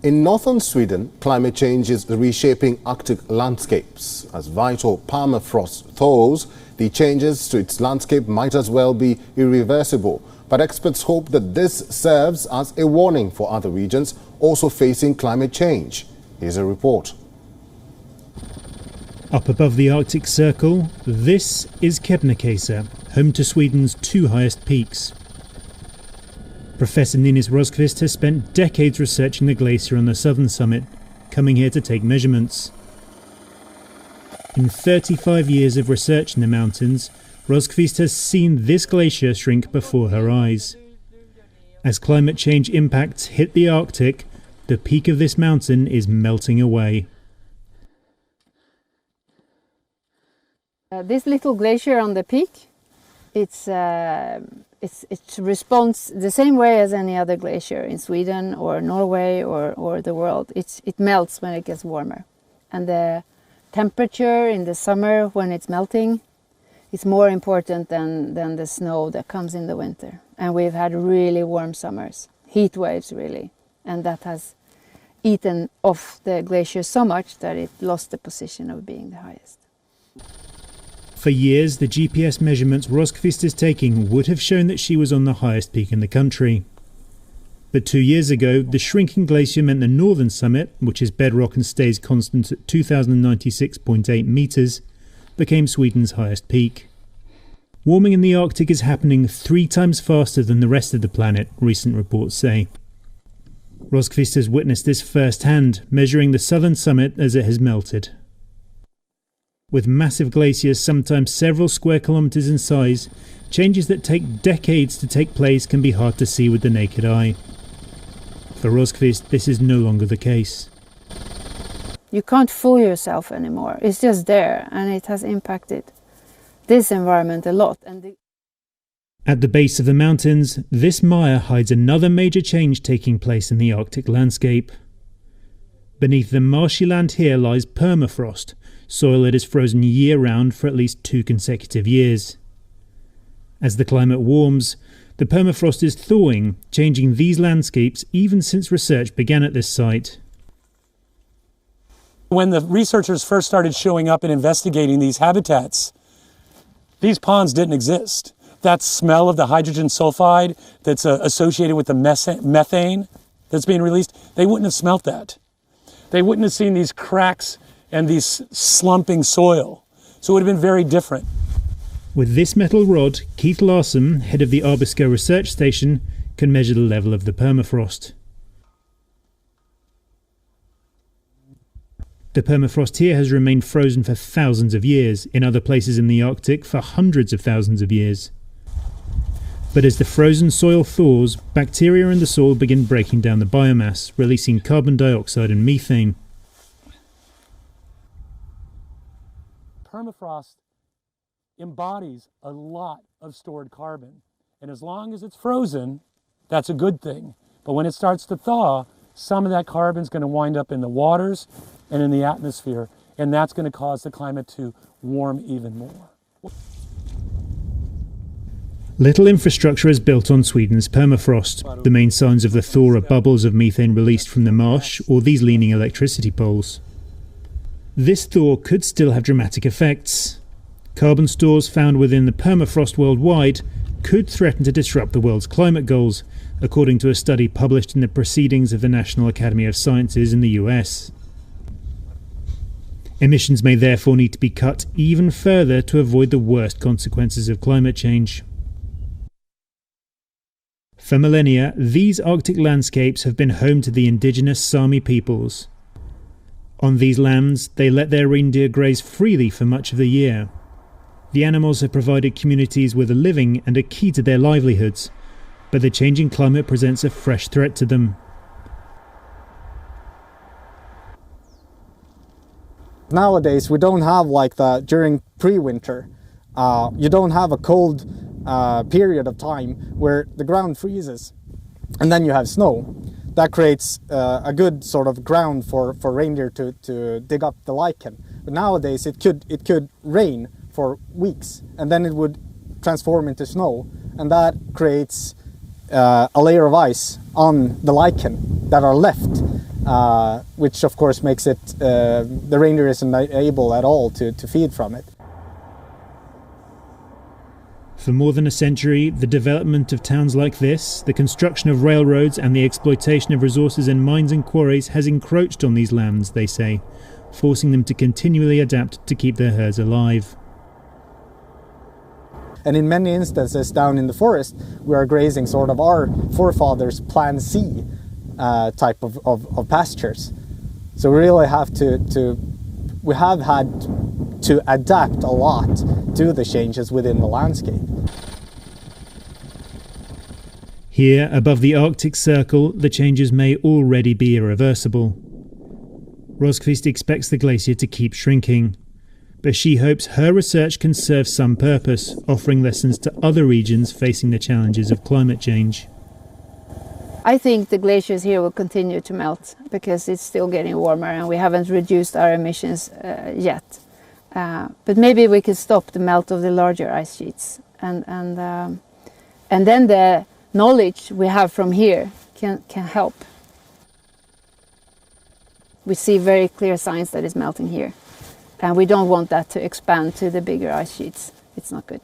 In northern Sweden, climate change is reshaping Arctic landscapes. As vital permafrost thaws, the changes to its landscape might as well be irreversible. But experts hope that this serves as a warning for other regions also facing climate change. Here's a report. Up above the Arctic Circle, this is Kebnekaise, home to Sweden's two highest peaks. Professor Ninnis Rosqvist has spent decades researching the glacier on the southern summit, coming here to take measurements. In 35 years of research in the mountains, Rosqvist has seen this glacier shrink before her eyes. As climate change impacts hit the Arctic, the peak of this mountain is melting away. This little glacier on the peak, it responds the same way as any other glacier in Sweden or Norway or the world. It melts when it gets warmer. And the temperature in the summer when it's melting is more important than the snow that comes in the winter. And we've had really warm summers, heat waves really. And that has eaten off the glacier so much that it lost the position of being the highest. For years, the GPS measurements Rosqvist is taking would have shown that she was on the highest peak in the country. But 2 years ago, the shrinking glacier meant the northern summit, which is bedrock and stays constant at 2,096.8 metres, became Sweden's highest peak. Warming in the Arctic is happening 3 times faster than the rest of the planet, recent reports say. Rosqvist has witnessed this firsthand, measuring the southern summit as it has melted. With massive glaciers sometimes several square kilometres in size, changes that take decades to take place can be hard to see with the naked eye. For Rosqvist, this is no longer the case. You can't fool yourself anymore. It's just there, and it has impacted this environment a lot. At the base of the mountains, this mire hides another major change taking place in the Arctic landscape. Beneath the marshy land here lies permafrost, soil that is frozen year-round for at least 2 consecutive years. As the climate warms, the permafrost is thawing, changing these landscapes even since research began at this site. When the researchers first started showing up and investigating these habitats, these ponds didn't exist. That smell of the hydrogen sulfide that's associated with the methane that's being released, they wouldn't have smelt that. They wouldn't have seen these cracks and these slumping soil. So it would have been very different. With this metal rod, Keith Larson, head of the Abisko Research Station, can measure the level of the permafrost. The permafrost here has remained frozen for thousands of years, in other places in the Arctic for hundreds of thousands of years. But as the frozen soil thaws, bacteria in the soil begin breaking down the biomass, releasing carbon dioxide and methane. Permafrost embodies a lot of stored carbon. And as long as it's frozen, that's a good thing. But when it starts to thaw, some of that carbon is going to wind up in the waters and in the atmosphere, and that's going to cause the climate to warm even more. Little infrastructure is built on Sweden's permafrost. The main signs of the thaw are bubbles of methane released from the marsh or these leaning electricity poles. This thaw could still have dramatic effects. Carbon stores found within the permafrost worldwide could threaten to disrupt the world's climate goals, according to a study published in the Proceedings of the National Academy of Sciences in the US. Emissions may therefore need to be cut even further to avoid the worst consequences of climate change. For millennia, these Arctic landscapes have been home to the indigenous Sami peoples. On these lands, they let their reindeer graze freely for much of the year. The animals have provided communities with a living and a key to their livelihoods, but the changing climate presents a fresh threat to them. Nowadays, we don't have like during pre-winter, you don't have a cold period of time where the ground freezes and then you have snow. That creates a good sort of ground for reindeer to dig up the lichen. But nowadays it could rain for weeks and then it would transform into snow, and that creates a layer of ice on the lichen that are left which of course makes it, the reindeer isn't able at all to feed from it. For more than a century, the development of towns like this, the construction of railroads and the exploitation of resources in mines and quarries has encroached on these lands, they say, forcing them to continually adapt to keep their herds alive. And in many instances down in the forest, we are grazing sort of our forefathers' Plan C type of pastures. So we really have we have had to adapt a lot to the changes within the landscape. Here, above the Arctic Circle, the changes may already be irreversible. Rosqvist expects the glacier to keep shrinking, but she hopes her research can serve some purpose, offering lessons to other regions facing the challenges of climate change. I think the glaciers here will continue to melt because it's still getting warmer and we haven't reduced our emissions yet. But maybe we could stop the melt of the larger ice sheets, and then the knowledge we have from here can help. We see very clear signs that it's melting here, and we don't want that to expand to the bigger ice sheets. It's not good.